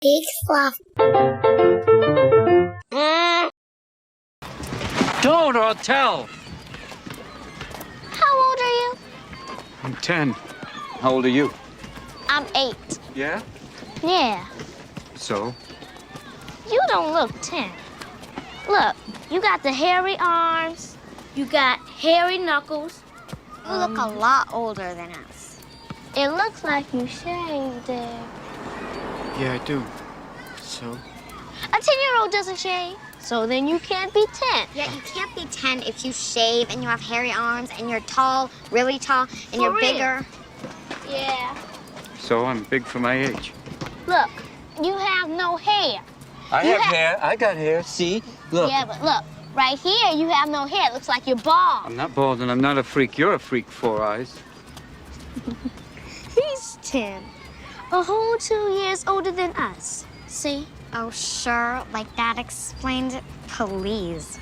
Big fluff. Don't, or I'll tell. How old are you? I'm 10. How old are you? I'm 8. Yeah? Yeah. So? You don't look 10. Look, you got the hairy arms. You got hairy knuckles. You look a lot older than us. It looks like you shaved it. Yeah, I do. So? A 10-year-old doesn't shave, so then you can't be 10. Yeah, you can't be 10 if you shave and you have hairy arms and you're tall, really tall, and For you're real. bigger. Yeah. So I'm big for my age. Look, you have no hair. I You have ha- hair. I got hair. See? Look. Yeah, but look, right here you have no hair. It looks like you're bald. I'm not bald and I'm not a freak. You're a freak, Four Eyes. He's 10. A whole 2 years older than us. See? Oh, sure, like that explained it. Please.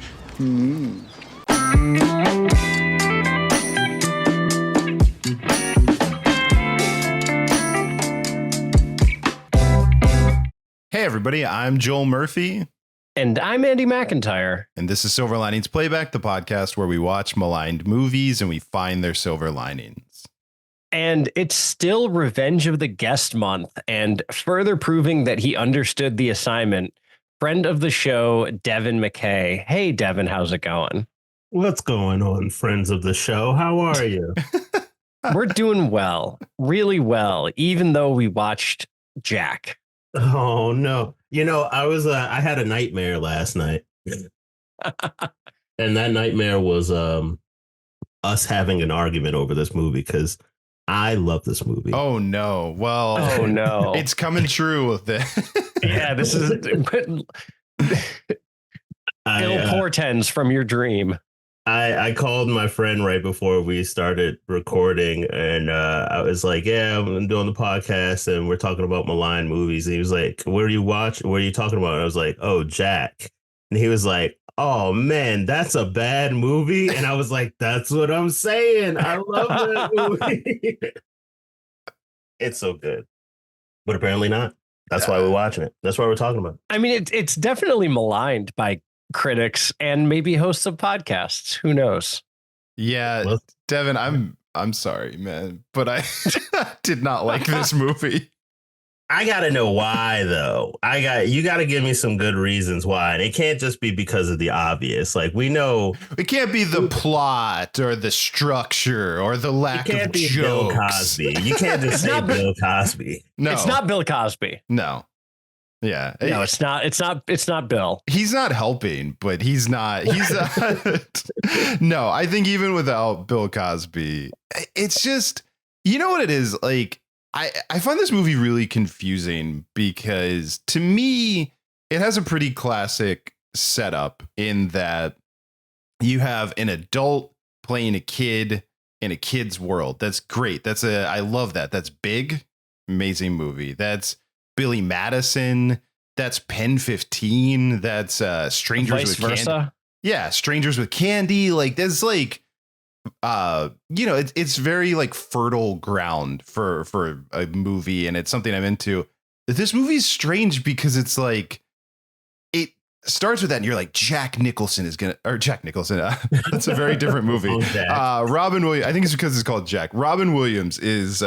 Hey everybody, I'm Joel Murphy, And I'm Andy McIntyre. and this is Silver Linings Playback, the podcast where we watch maligned movies and we find their silver linings. And it's still Revenge of the Guest month, and further proving that he understood the assignment, friend of the show, Devin McKay. Hey, Devin, how's it going? What's going on, friends of the show? How are you? We're doing well, really well, even though we watched Jack. Oh no. You know, I had a nightmare last night. And that nightmare was us having an argument over this movie because I love this movie. Oh no. Well, Oh, no. it's coming true. Yeah, this is ill portends from your dream. I called my friend right before we started recording, and I was like, "Yeah, I'm doing the podcast, and we're talking about maligned movies." And he was like, "What are you watching? What are you talking about?" And I was like, "Oh, Jack." And he was like, "Oh man, that's a bad movie." And I was like, "That's what I'm saying. I love that movie." It's so good, but apparently not. That's why we're watching it. That's why we're talking about it. I mean, it's definitely maligned by critics and maybe hosts of podcasts. Who knows? Yeah, Well- Devin, I'm sorry, man, but I did not like this movie. I gotta know why, though. You gotta give me some good reasons why. And it can't just be because of the obvious. Like, we know It can't be the plot or the structure or the it lack can't of be jokes. Bill Cosby. You can't just It's say not Bill Cosby. No, It's not Bill Cosby. No. Yeah. No, it's not. It's not Bill. He's not helping, but he's not. No, I think even without Bill Cosby, it's just, you know what it is? Like, I find this movie really confusing because to me, it has a pretty classic setup in that you have an adult playing a kid in a kid's world. That's great. I love that. That's big, amazing movie. That's Billy Madison. That's Pen 15. That's Strangers Vice with Candy. versa. Yeah, Strangers with Candy. Like, there's like, it's very like fertile ground for a movie, and it's something I'm into. This movie's strange because it's like, it starts with that, and you're like, Jack Nicholson. That's a very different movie. Oh, Jack. Robin Williams. I think it's because it's called Jack. Robin Williams is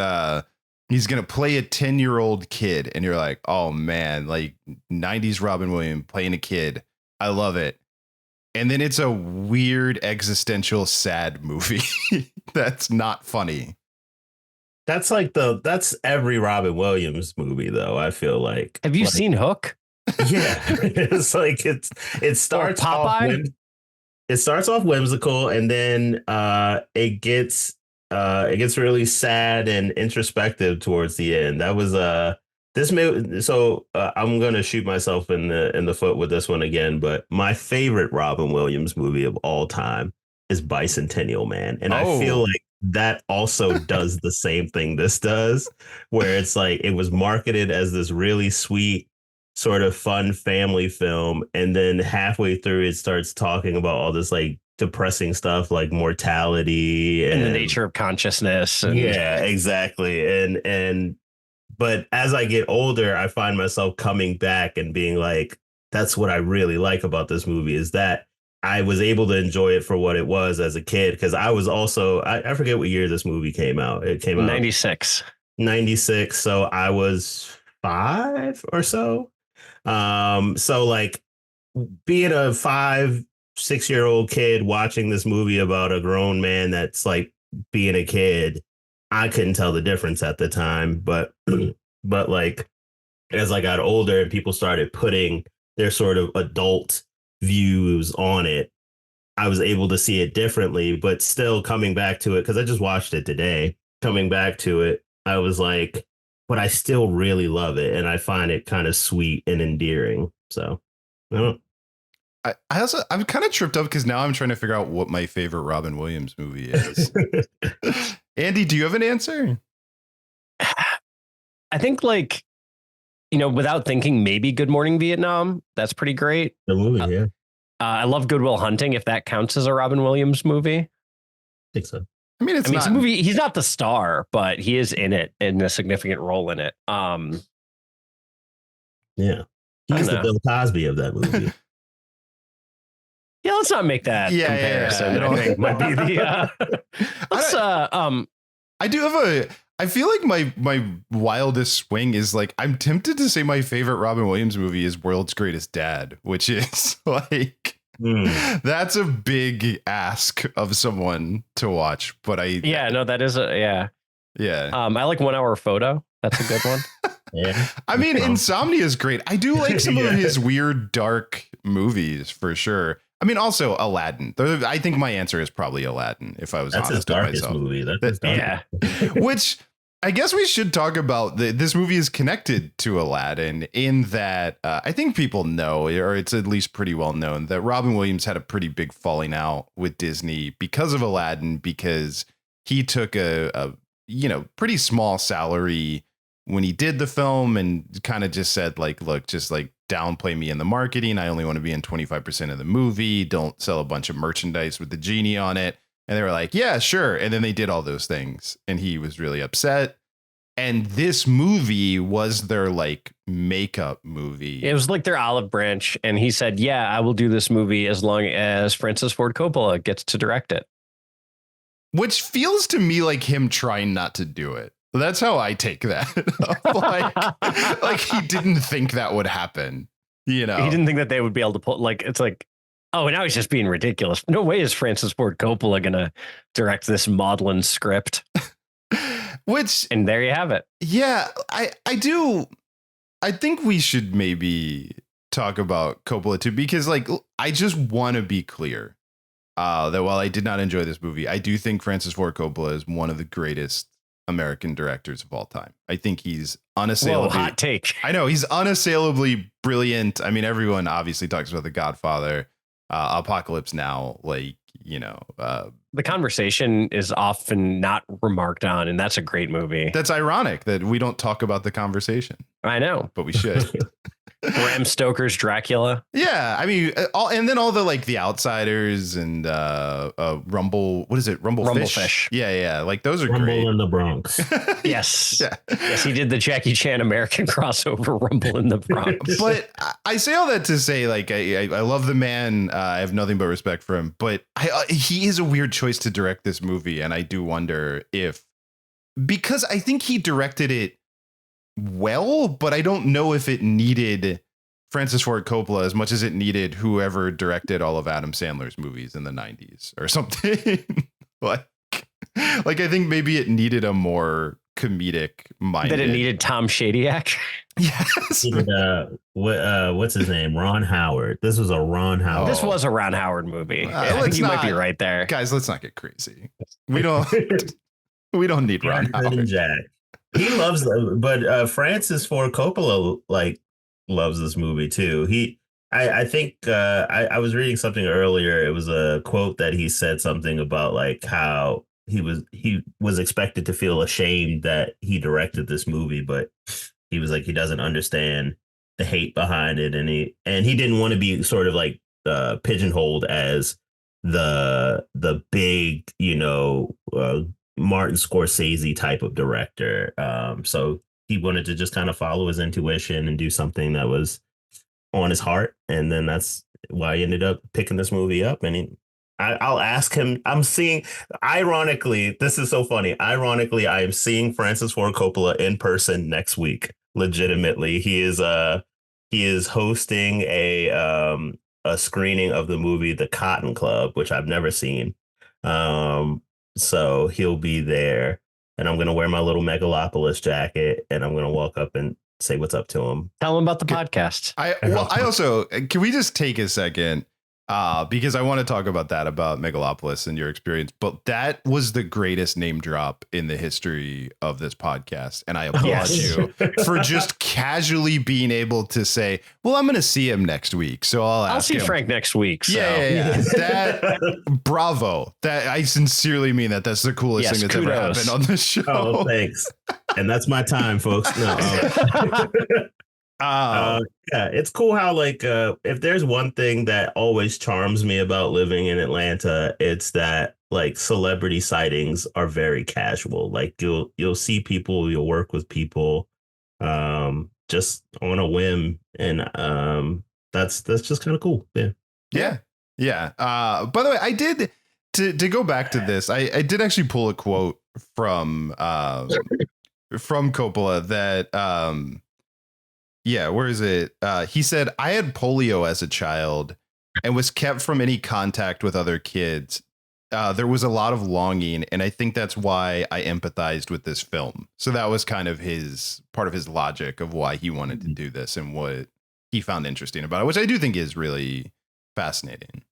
he's gonna play a 10-year-old kid, and you're like, oh man, like 90s Robin Williams playing a kid. I love it. And then it's a weird existential sad movie that's not funny. That's every Robin Williams movie, though. I feel like. Have you seen Hook? Yeah, it's like it starts off Popeye? it starts off whimsical, and then it gets really sad and introspective towards the end. That was this movie. So I'm gonna shoot myself in the foot with this one again. But my favorite Robin Williams movie of all time is Bicentennial Man, and I feel like that also does the same thing this does, where it's like it was marketed as this really sweet, sort of fun family film, and then halfway through it starts talking about all this like depressing stuff like mortality And the nature of consciousness. And yeah, exactly. And but as I get older, I find myself coming back and being like, that's what I really like about this movie, is that I was able to enjoy it for what it was as a kid. Because I was also, I forget what year this movie came out. It came out 96. 96. So I was 5 or so. So like being a 5-6-year-old kid watching this movie about a grown man that's like being a kid, I couldn't tell the difference at the time. But like as I got older and people started putting their sort of adult views on it, I was able to see it differently. But still coming back to it, because I just watched it today, coming back to it, I was like, but I still really love it, and I find it kind of sweet and endearing. So I don't know. I'm kind of tripped up because now I'm trying to figure out what my favorite Robin Williams movie is. Andy, do you have an answer? I think, like, you know, without thinking, maybe Good Morning Vietnam. That's pretty great. The movie, yeah. I love Good Will Hunting, if that counts as a Robin Williams movie. I think so. I mean, it's it's a movie. He's not the star, but he is in it, in a significant role in it. Yeah. He's the Bill Cosby of that movie. Yeah, let's not make that comparison. Yeah, I think might be the. I do have I feel like my wildest swing is like, I'm tempted to say my favorite Robin Williams movie is World's Greatest Dad, which is like, that's a big ask of someone to watch. But that is yeah. I like 1 Hour Photo. That's a good one. Yeah. I mean, Insomnia is great. I do like some of his weird, dark movies for sure. I mean, also Aladdin. I think my answer is probably Aladdin, if I was honest his darkest with myself. movie. That's his darkest. Which I guess we should talk about. This movie is connected to Aladdin in that I think people know, or it's at least pretty well known, that Robin Williams had a pretty big falling out with Disney because of Aladdin, because he took a pretty small salary when he did the film and kind of just said, like, look, just like downplay me in the marketing. I only want to be in 25% of the movie. Don't sell a bunch of merchandise with the genie on it. And they were like, yeah, sure. And then they did all those things and he was really upset. And this movie was their like makeup movie. It was like their olive branch. And he said, yeah, I will do this movie as long as Francis Ford Coppola gets to direct it. Which feels to me like him trying not to do it. That's how I take that. like he didn't think that would happen. You know, he didn't think that they would be able to pull, like, it's like, oh, now he's just being ridiculous. No way is Francis Ford Coppola going to direct this maudlin script. And there you have it. Yeah, I do. I think we should maybe talk about Coppola too, because like, I just want to be clear that while I did not enjoy this movie, I do think Francis Ford Coppola is one of the greatest American directors of all time. I think he's unassailably. Whoa, hot take. I know he's unassailably brilliant. I mean, everyone obviously talks about The Godfather, Apocalypse Now, like, you know, The Conversation is often not remarked on, and that's a great movie. That's ironic that we don't talk about The Conversation. I know, but we should. Bram Stoker's Dracula. Yeah, I mean, and then all the like The Outsiders and Rumble. What is it? Rumblefish. Yeah, like those are Rumble great. in the Bronx. Yes, yes, he did the Jackie Chan American crossover Rumble in the Bronx. But I say all that to say, like, I love the man. I have nothing but respect for him. But he is a weird choice to direct this movie, and I do wonder if, because I think he directed it well, but I don't know if it needed Francis Ford Coppola as much as it needed whoever directed all of Adam Sandler's movies in the 90s or something. like I think maybe it needed a more comedic minded. That it needed Tom Shadyac. Yes. What's his name? Ron Howard. This was a Ron Howard. This was a Ron Howard movie. I think you might be right there. Guys, let's not get crazy. We don't need Ron Howard. And Jack. He loves them, but Francis Ford Coppola like loves this movie too. I think I was reading something earlier. It was a quote that he said something about like how he was expected to feel ashamed that he directed this movie, but he was like, he doesn't understand the hate behind it, and he didn't want to be sort of like pigeonholed as the big, you know, Martin Scorsese type of director. So he wanted to just kind of follow his intuition and do something that was on his heart. And then that's why he ended up picking this movie up. And I'll ask him. I'm seeing, ironically, this is so funny. Ironically, I am seeing Francis Ford Coppola in person next week. Legitimately, he is hosting a screening of the movie The Cotton Club, which I've never seen. So he'll be there, and I'm gonna wear my little Megalopolis jacket, and I'm gonna walk up and say what's up to him. Tell him about the podcast. I also, can we just take a second? Because I want to talk about Megalopolis and your experience, but that was the greatest name drop in the history of this podcast. And I applaud you for just casually being able to say, well, I'm going to see him next week. So I'll see him. Frank next week. So. Yeah. That, bravo. That I sincerely mean that. That's the coolest thing that's ever happened on this show. Oh, thanks. And that's my time, folks. No, yeah, it's cool how if there's one thing that always charms me about living in Atlanta, it's that celebrity sightings are very casual. Like you'll see people, you'll work with people just on a whim, and that's just kind of cool. Yeah. By the way, I did to go back to this. I did actually pull a quote from Coppola that where is it? He said, I had polio as a child and was kept from any contact with other kids. There was a lot of longing, and I think that's why I empathized with this film. So that was kind of part of his logic of why he wanted to do this and what he found interesting about it, which I do think is really fascinating.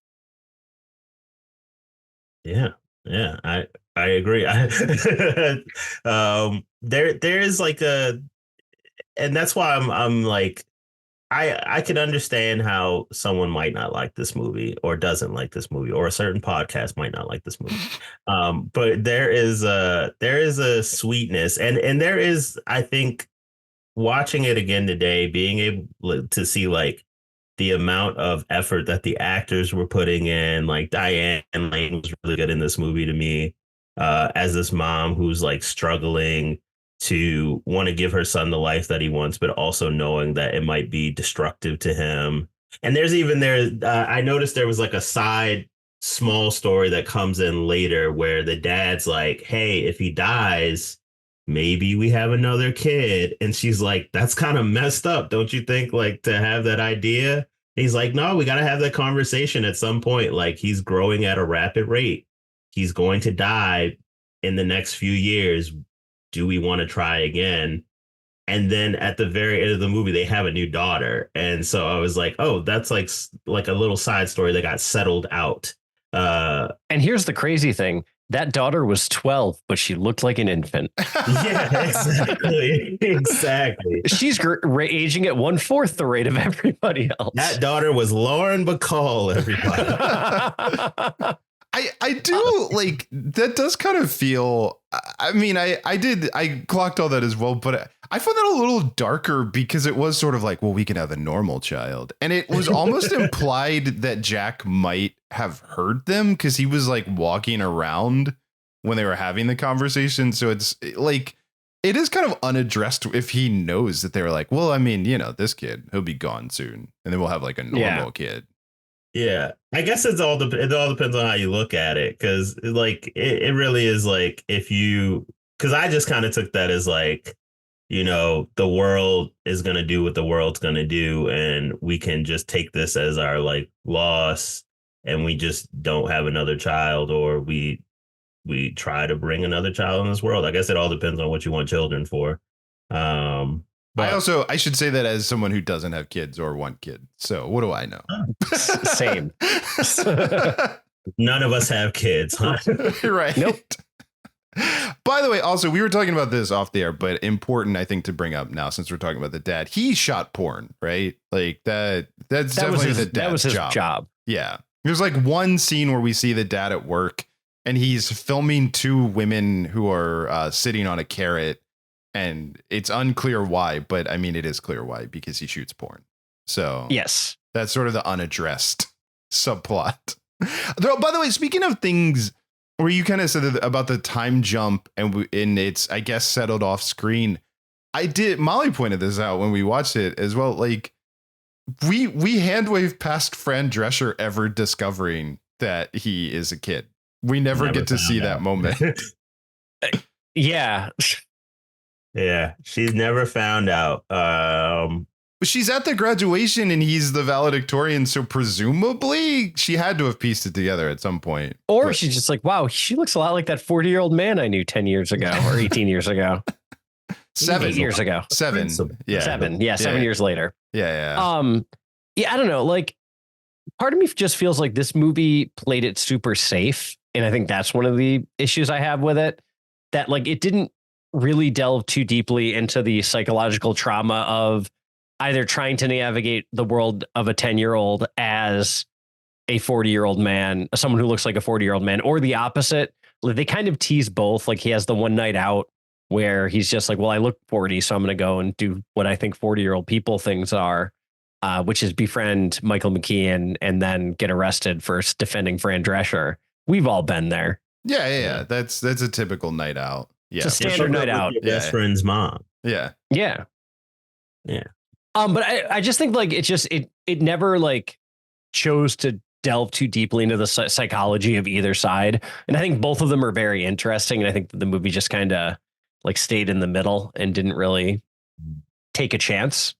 Yeah, I agree. There is and that's why I'm like, I can understand how someone might not like this movie or doesn't like this movie, or a certain podcast might not like this movie. But there is a sweetness, and there is, I think, watching it again today, being able to see the amount of effort that the actors were putting in. Diane Lane was really good in this movie to me, as this mom who's struggling to want to give her son the life that he wants, but also knowing that it might be destructive to him. And there's even I noticed there was a side small story that comes in later where the dad's like, hey, if he dies, maybe we have another kid. And she's like, that's kind of messed up, don't you think? To have that idea. And he's like, no, we got to have that conversation at some point. He's growing at a rapid rate. He's going to die in the next few years. Do we want to try again? And then at the very end of the movie, they have a new daughter. And so I was like, oh, that's like a little side story that got settled out. And here's the crazy thing. That daughter was 12, but she looked like an infant. Yeah, exactly. She's aging at 1/4 the rate of everybody else. That daughter was Lauren Bacall, everybody. I do that does kind of feel, I mean, I clocked all that as well, but I found that a little darker because it was sort of well, we can have a normal child. And it was almost implied that Jack might have heard them because he was walking around when they were having the conversation. So it's it is kind of unaddressed if he knows that they were well, I mean, this kid, he'll be gone soon. And then we'll have a normal kid. Yeah, I guess it all depends on how you look at it, because it really is if you, because I just kind of took that as the world is going to do what the world's going to do, and we can just take this as our loss, and we just don't have another child, or we try to bring another child in this world. I guess it all depends on what you want children for. But I should say that as someone who doesn't have kids or want kids. So what do I know? Same. None of us have kids, huh? Right. Nope. By the way, also, we were talking about this off the air, but important, I think, to bring up now, since we're talking about the dad. He shot porn, right? That's definitely the dad's job. Yeah. There's one scene where we see the dad at work, and he's filming two women who are sitting on a carrot. And it's unclear why, but I mean, it is clear why, because he shoots porn. So yes, that's sort of the unaddressed subplot. Though, by the way, speaking of things where you kind of said about the time jump and it's, I guess, settled off screen. Molly pointed this out when we watched it as well. Like we hand wave past Fran Drescher ever discovering that he is a kid. We never get to see that moment. Yeah. Yeah, she's never found out. She's at the graduation and he's the valedictorian, so presumably she had to have pieced it together at some point. Or she's just like, wow, she looks a lot like that 40-year-old man I knew 10 years ago or 18 years ago. 7 years ago. 7. Yeah. 7. Yeah, 7 years later. Yeah. Yeah, I don't know. Like, part of me just feels like this movie played it super safe. And I think that's one of the issues I have with it. That, like, it didn't really delve too deeply into the psychological trauma of either trying to navigate the world of a 10-year-old as a 40-year-old man, someone who looks like a 40-year-old man, or the opposite. They kind of tease both. Like, he has the one night out where he's just like, well, I look 40, so I'm going to go and do what I think 40-year-old people things are, which is befriend Michael McKean and then get arrested for defending Fran Drescher. We've all been there. Yeah. That's a typical night out. Yeah. It's a standard night out. Your best friend's mom. Yeah. But I just think like it never like chose to delve too deeply into the psychology of either side. And I think both of them are very interesting. And I think the movie just kind of like stayed in the middle and didn't really take a chance.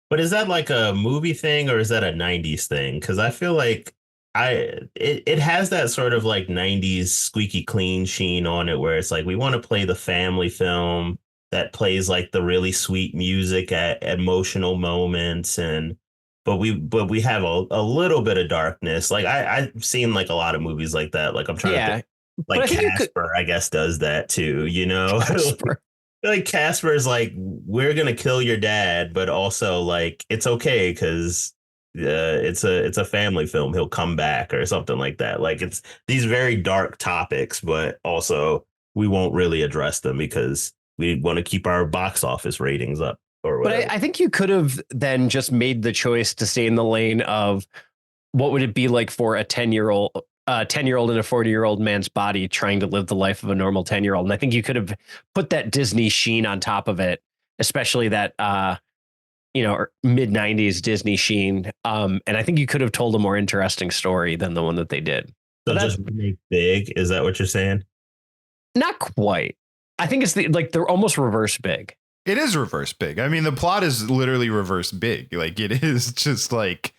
But is that like a movie thing or is that a 90s thing? Because I feel like it has that sort of like 90s squeaky clean sheen on it where it's like we want to play the family film that plays like the really sweet music at emotional moments but we have a little bit of darkness. Like I've seen like a lot of movies like that. Like I'm trying to think, like Casper, I guess, does that too, you know? Like Casper's like, we're gonna kill your dad, but also like it's okay because it's a family film. He'll come back or something like that. Like it's these very dark topics, but also we won't really address them because we want to keep our box office ratings up or whatever. But I think you could have then just made the choice to stay in the lane of what would it be like for a 10-year-old in a 40-year-old man's body trying to live the life of a normal 10-year-old. And I think you could have put that Disney sheen on top of it, especially that, mid 90s Disney sheen. And I think you could have told a more interesting story than the one that they did. So just make Big. Is that what you're saying? Not quite. I think it's they're almost reverse Big. It is reverse Big. I mean, the plot is literally reverse Big. Like it is just like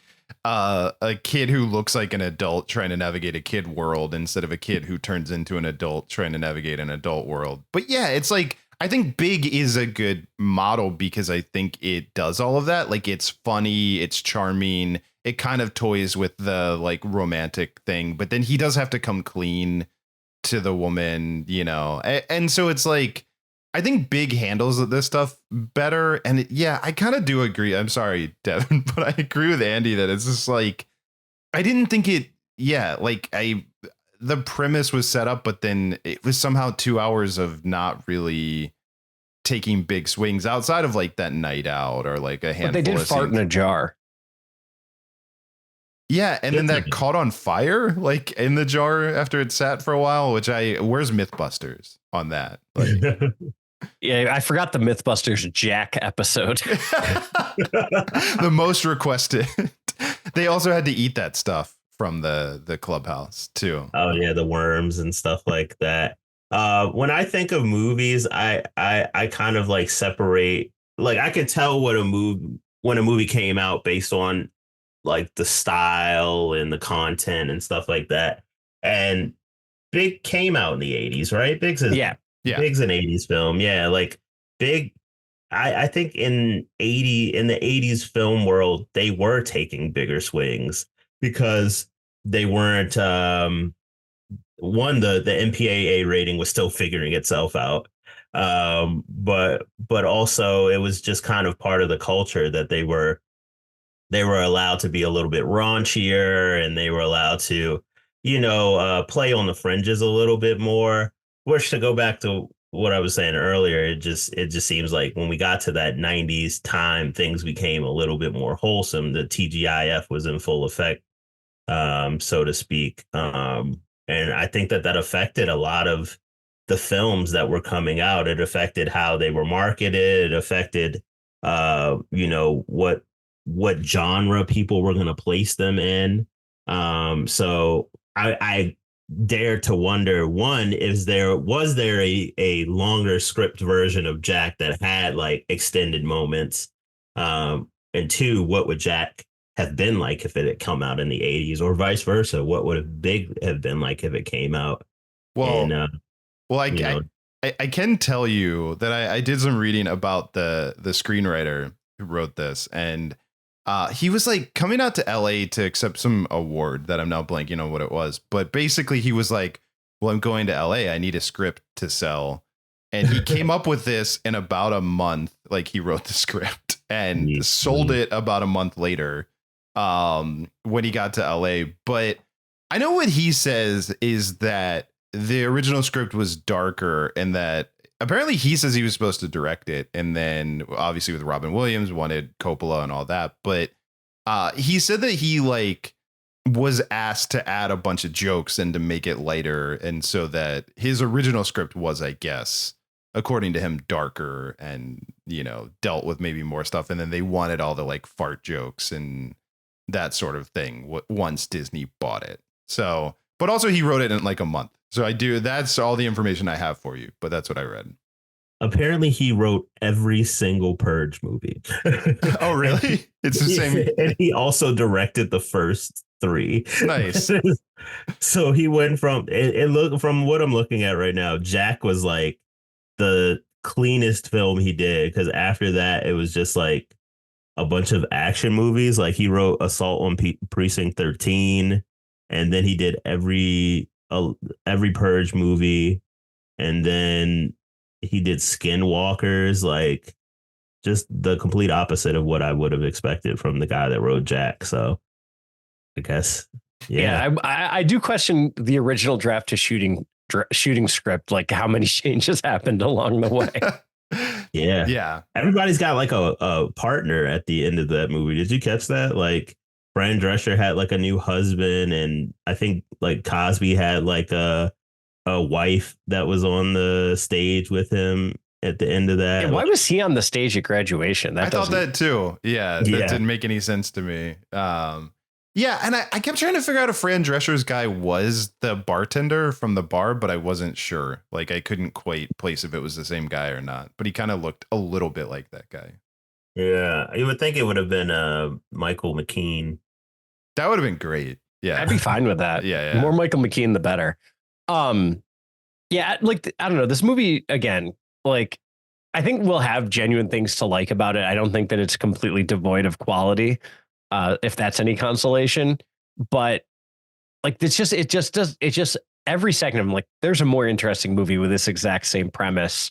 a kid who looks like an adult trying to navigate a kid world instead of a kid who turns into an adult trying to navigate an adult world. But yeah, it's like I think Big is a good model because I think it does all of that. Like it's funny, it's charming. It kind of toys with the like romantic thing, but then he does have to come clean to the woman, you know, and so it's like I think Big handles this stuff better. And I kind of do agree. I'm sorry, Devin, but I agree with Andy that it's just like I didn't think it. Yeah, like the premise was set up, but then it was somehow 2 hours of not really taking big swings outside of like that night out or like a handful. But they did fart in a jar. Yeah, and then that caught on fire, like in the jar after it sat for a while. Where's MythBusters on that? Like, yeah, I forgot the MythBusters Jack episode. The most requested. They also had to eat that stuff from the clubhouse too. Oh yeah, the worms and stuff like that. When I think of movies, I kind of like separate. Like I could tell when a movie came out based on like the style and the content and stuff like that. And Big came out in the 80s, right? Big's an 80s film. Yeah, like Big, I think in the 80s film world, they were taking bigger swings because they weren't the MPAA rating was still figuring itself out. But also it was just kind of part of the culture that they were allowed to be a little bit raunchier and they were allowed to, play on the fringes a little bit more. Which, to go back to what I was saying earlier, it just seems like when we got to that 90s time, things became a little bit more wholesome. The TGIF was in full effect, so to speak. And I think that affected a lot of the films that were coming out. It affected how they were marketed. It affected, what genre people were going to place them in. So I dare to wonder, one, was there a longer script version of Jack that had like extended moments? And two, what would Jack have been like if it had come out in the 80s, or vice versa? What would have Big have been like if it came out? I can tell you that I did some reading about the screenwriter who wrote this, and he was like coming out to LA to accept some award that I'm now blanking on what it was. But basically he was like, well, I'm going to LA. I need a script to sell. And he came up with this in about a month. Like, he wrote the script and sold it about a month later when he got to LA. But I know what he says is that the original script was darker, and that apparently he says he was supposed to direct it. And then obviously with Robin Williams wanted Coppola and all that. But he said that he like was asked to add a bunch of jokes and to make it lighter. And so that his original script was, I guess, according to him, darker and, dealt with maybe more stuff. And then they wanted all the like fart jokes and that sort of thing once Disney bought it. So, but also he wrote it in like a month. So that's all the information I have for you, but that's what I read. Apparently he wrote every single Purge movie. Oh, really? It's the same. And he also directed the first 3. Nice. So he went from what I'm looking at right now, Jack was like the cleanest film he did, because after that it was just like a bunch of action movies. Like, he wrote Assault on Precinct 13, and then he did every Purge movie, and then he did Skinwalkers, like just the complete opposite of what I would have expected from the guy that wrote Jack. So I guess, yeah. I do question the original draft to shooting script, like how many changes happened along the way. Yeah. Everybody's got like a partner at the end of that movie. Did you catch that? Like, Fran Drescher had like a new husband, and I think like Cosby had like a wife that was on the stage with him at the end of that. Yeah, why was he on the stage at graduation? I thought that too. Yeah, that didn't make any sense to me. And I kept trying to figure out if Fran Drescher's guy was the bartender from the bar, but I wasn't sure. Like, I couldn't quite place if it was the same guy or not, but he kind of looked a little bit like that guy. Yeah, you would think it would have been Michael McKean. That would have been great. Yeah, I'd be fine with that. Yeah. The more Michael McKean, the better. Like, I don't know. This movie, again, like, I think we'll have genuine things to like about it. I don't think that it's completely devoid of quality, if that's any consolation. But like, it just every second I'm like, there's a more interesting movie with this exact same premise.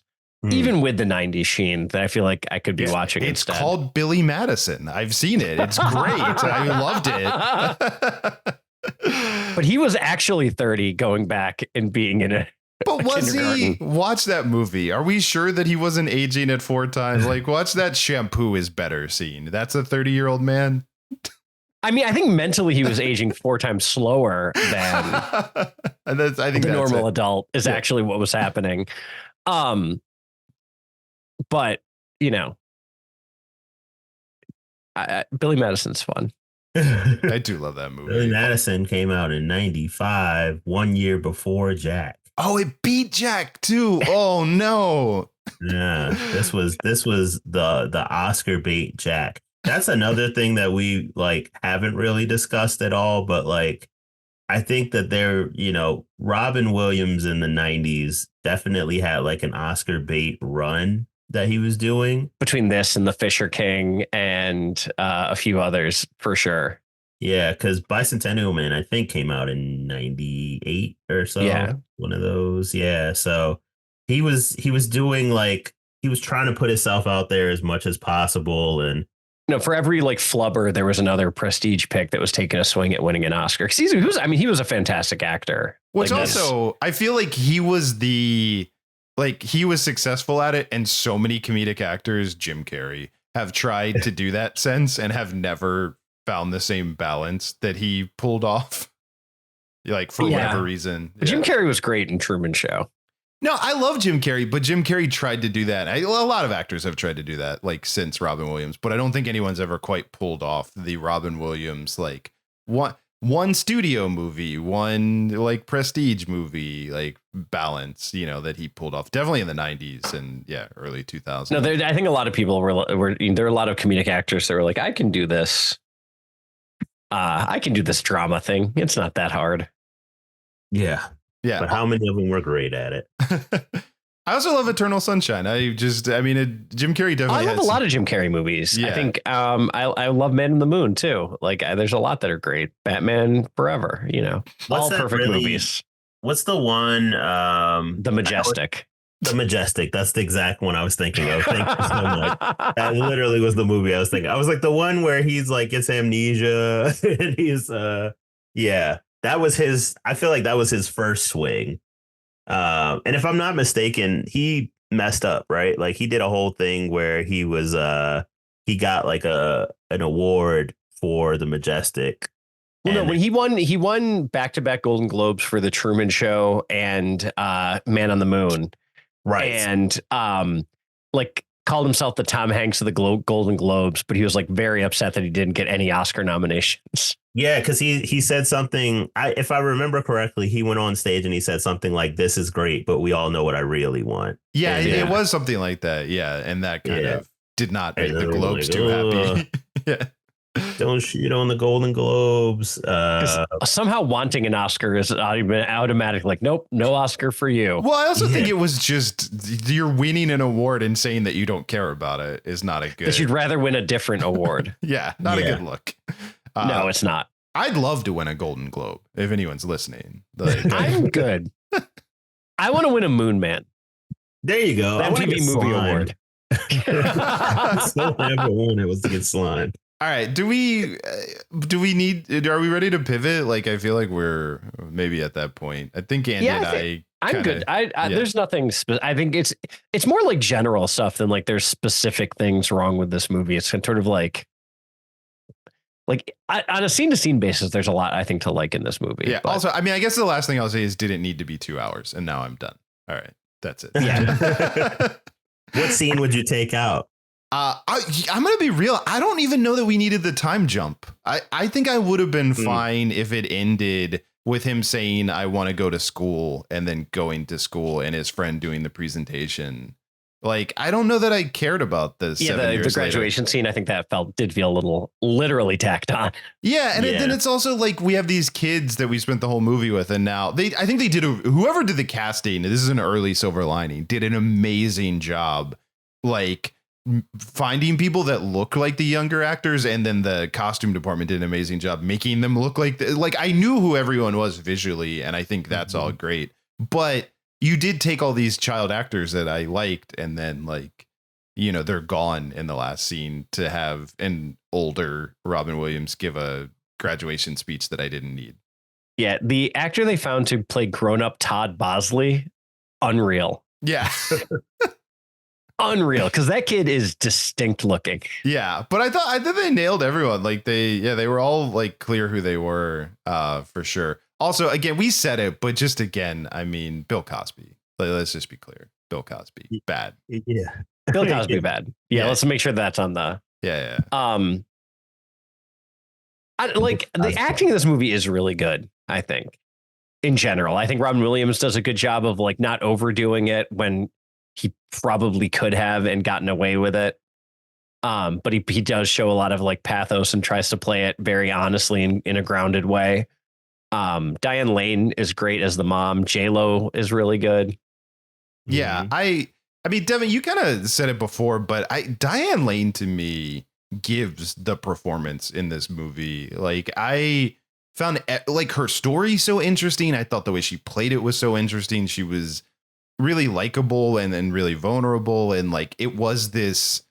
Even with the 90s sheen, that I feel like I could be watching it's instead. called Billy Madison. I've seen it. It's great. I loved it. But he was actually 30 going back and being in But was he? Watch that movie. Are we sure that he wasn't aging at 4 times? Like, watch that shampoo is better scene. That's a 30-year-old man. I mean, I think mentally he was aging 4 times slower than and I think the normal adult is actually what was happening. But, Billy Madison's fun. I do love that movie. Billy Madison came out in 95, 1 year before Jack. Oh, it beat Jack too. Oh no. Yeah, this was the Oscar bait Jack. That's another thing that we like haven't really discussed at all, but like, I think that Robin Williams in the 90s definitely had like an Oscar bait run that he was doing between this and The Fisher King and a few others for sure. Yeah, because Bicentennial Man, I think, came out in 98 or so. Yeah. One of those. Yeah. So he was doing like, he was trying to put himself out there as much as possible. And for every like flubber, there was another prestige pick that was taking a swing at winning an Oscar. Because he was a fantastic actor. Which also, I feel like he was he was successful at it, and so many comedic actors, Jim Carrey, have tried to do that since and have never found the same balance that he pulled off. Like, for whatever reason. Yeah. Jim Carrey was great in Truman Show. No, I love Jim Carrey, but Jim Carrey tried to do that. A lot of actors have tried to do that, like since Robin Williams, but I don't think anyone's ever quite pulled off the Robin Williams, like one studio movie, one like prestige movie, like balance, that he pulled off definitely in the 90s and early 2000s. No, I think a lot of people were there are a lot of comedic actors that were like, I can do this. I can do this drama thing. It's not that hard. Yeah. Yeah. But how many of them were great at it? I also love Eternal Sunshine. Jim Carrey definitely. I love a lot of Jim Carrey movies. Yeah. I think I love Man in the Moon too. Like there's a lot that are great. Batman Forever, all perfect movies. What's the one? The Majestic. The Majestic. That's the exact one I was thinking of. Thank you so much. That literally was the movie I was thinking. I was like the one where he's like gets amnesia and he's that was his. I feel like that was his first swing. And if I'm not mistaken, he messed up, right? Like he did a whole thing where he was he got like an award for The Majestic. Well, no, when he won back-to-back Golden Globes for The Truman Show and Man on the Moon. Right. And like called himself the Tom Hanks of the Golden Globes, but he was like very upset that he didn't get any Oscar nominations. Yeah, because he said something. If I remember correctly, he went on stage and he said something like, "This is great, but we all know what I really want." Yeah, it was something like that. Yeah, and that kind of did not make the Globes like, too happy. Yeah. Don't shit on the Golden Globes. Somehow wanting an Oscar is automatic. Like, nope, no Oscar for you. Well, I also think it was just you're winning an award and saying that you don't care about it is not a good. Because you'd rather win a different award. Not a good look. No, it's not. I'd love to win a Golden Globe if anyone's listening. Like, I'm good. I want to win a Moon Man. There you go. The MTV Movie Award. So never won it was to get slimed. All right. Do we need? Are we ready to pivot? Like, I feel like we're maybe at that point. I think Andy and I'm good. There's nothing. I think it's more like general stuff than like there's specific things wrong with this movie. It's sort of like on a scene to scene basis, there's a lot I think to like in this movie. Yeah. But also, I mean, I guess the last thing I'll say is didn't need to be 2 hours, and now I'm done. All right, that's it. Yeah. What scene would you take out? I'm going to be real. I don't even know that we needed the time jump. I think I would have been fine if it ended with him saying, I want to go to school, and then going to school and his friend doing the presentation. Like, I don't know that I cared about this. Yeah, the graduation scene, I think that did feel a little literally tacked on. Yeah, and then it's also like we have these kids that we spent the whole movie with, and now I think they did whoever did the casting, this is an early Silver Lining, did an amazing job, like finding people that look like the younger actors, and then the costume department did an amazing job making them look like I knew who everyone was visually, and I think that's all great, but you did take all these child actors that I liked, and then they're gone in the last scene to have an older Robin Williams give a graduation speech that I didn't need. Yeah, the actor they found to play grown-up Todd Bosley, unreal. Yeah. Unreal, because that kid is distinct looking. Yeah, but I thought they nailed everyone. Like they were all like clear who they were, for sure. Also, again, we said it, but just again, I mean, Bill Cosby. Let's just be clear. Bill Cosby, bad. Yeah. Bill Cosby, bad. Yeah, let's make sure that's on the. Yeah. The acting in this movie is really good, I think. In general, I think Robin Williams does a good job of like not overdoing it when he probably could have and gotten away with it. But he does show a lot of like pathos and tries to play it very honestly in a grounded way. Diane Lane is great as the mom. J-Lo is really good. Yeah, I mean, Devin, you kind of said it before, but Diane Lane to me gives the performance in this movie. Like, I found like her story so interesting. I thought the way she played it was so interesting. She was really likable and then really vulnerable, and like it was this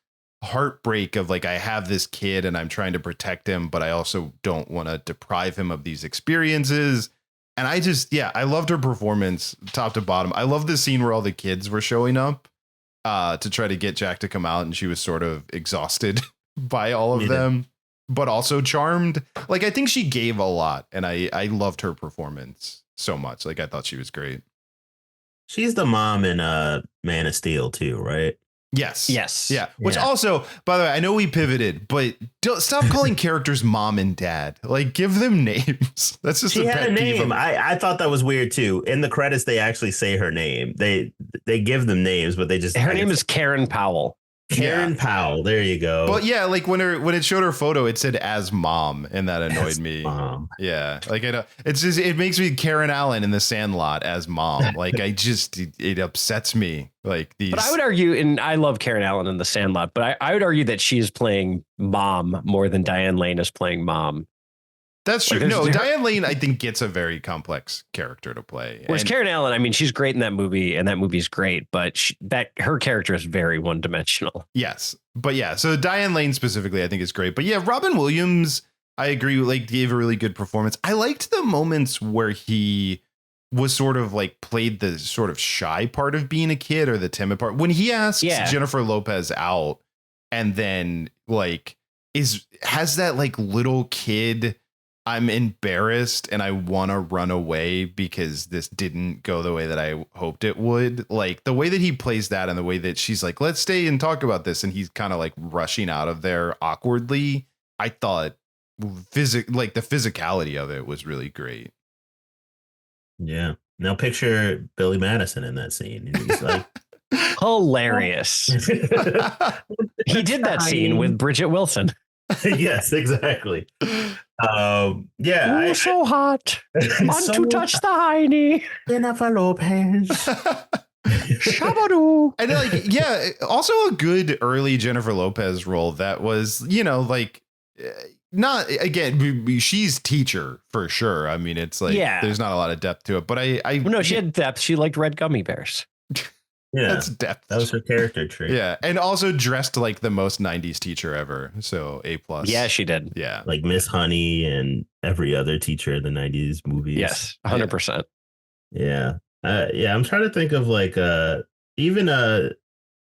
heartbreak of like, I have this kid and I'm trying to protect him, but I also don't want to deprive him of these experiences. And I loved her performance top to bottom. I love the scene where all the kids were showing up to try to get Jack to come out, and she was sort of exhausted by all of them, but also charmed. Like, I think she gave a lot, and I loved her performance so much. Like, I thought she was great. She's the mom in Man of Steel too, right? Yes. Yes. Yeah. Which Yeah. also, by the way, I know we pivoted, but don't stop calling characters mom and dad. Like, give them names. That's just She a had pet a peeve. name. I thought that was weird too. In the credits, they actually say her name. They give them names, but they just Her name is Karen Powell. Karen Powell. There you go. But yeah, like when it showed her photo, it said as mom, and that annoyed me. Mom. Yeah, like it's just it makes me Karen Allen in The Sandlot as mom. Like it upsets me. Like these. But I would argue, and I love Karen Allen in The Sandlot, but I would argue that she's playing mom more than Diane Lane is playing mom. That's true. Like, No, there's- Diane Lane, I think, gets a very complex character to play. Whereas And- Karen Allen, I mean, she's great in that movie, and that movie's great, but her character is very one dimensional. Yes. But yeah, so Diane Lane specifically, I think is great. But yeah, Robin Williams, I agree, like gave a really good performance. I liked the moments where he was sort of like played the sort of shy part of being a kid or the timid part. When he asks Jennifer Lopez out and then like has that like little kid, I'm embarrassed and I want to run away because this didn't go the way that I hoped it would. Like the way that he plays that and the way that she's like, let's stay and talk about this. And he's kind of like rushing out of there awkwardly. I thought the physicality of it was really great. Yeah. Now picture Billy Madison in that scene. He's like Hilarious. He did that scene with Bridget Wilson. yes, exactly. Yeah. So hot. Want to touch the hiney. Jennifer Lopez. Shabadoo. And like, yeah, also a good early Jennifer Lopez role that was, like not again, she's teacher for sure. I mean, it's like, there's not a lot of depth to it, but no, she had depth. She liked red gummy bears. Yeah, that's depth. That was her character trait. Yeah, and also dressed like the most 90s teacher ever. So A+. Yeah, she did. Yeah. Like Miss Honey and every other teacher in the 90s movies. Yes, 100%. Yeah. Yeah, I'm trying to think of like even the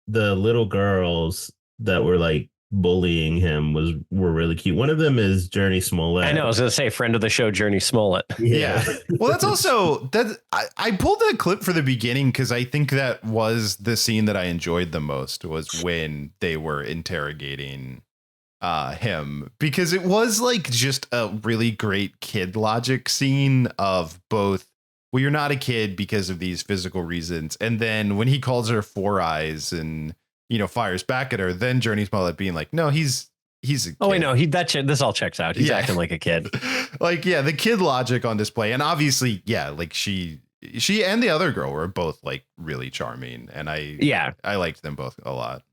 little girls that were like bullying him were really cute. One of them is Jurnee Smollett. I know. I was going to say friend of the show, Jurnee Smollett. Yeah. Well, that's also I pulled that clip for the beginning because I think that was the scene that I enjoyed the most was when they were interrogating him, because it was like just a really great kid logic scene of both. Well, you're not a kid because of these physical reasons. And then when he calls her Four Eyes and, fires back at her, then Jurnee Smollett being like, no, he's a kid. Oh, wait, no, this all checks out. He's acting like a kid. Like, yeah, the kid logic on display. And obviously, yeah, like she and the other girl were both like really charming. And I liked them both a lot.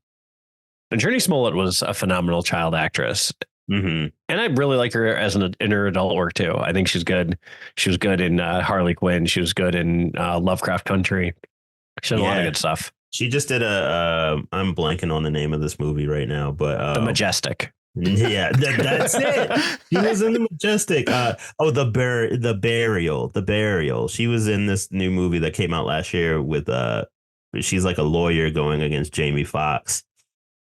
And Jurnee Smollett was a phenomenal child actress. Mm-hmm. And I really like her as in her adult work, too. I think she's good. She was good in Harley Quinn. She was good in Lovecraft Country. She did a lot of good stuff. She just did I'm blanking on the name of this movie right now, but The Majestic. Yeah, that's it. She was in The Majestic. The Burial. She was in this new movie that came out last year with she's like a lawyer going against Jamie Foxx.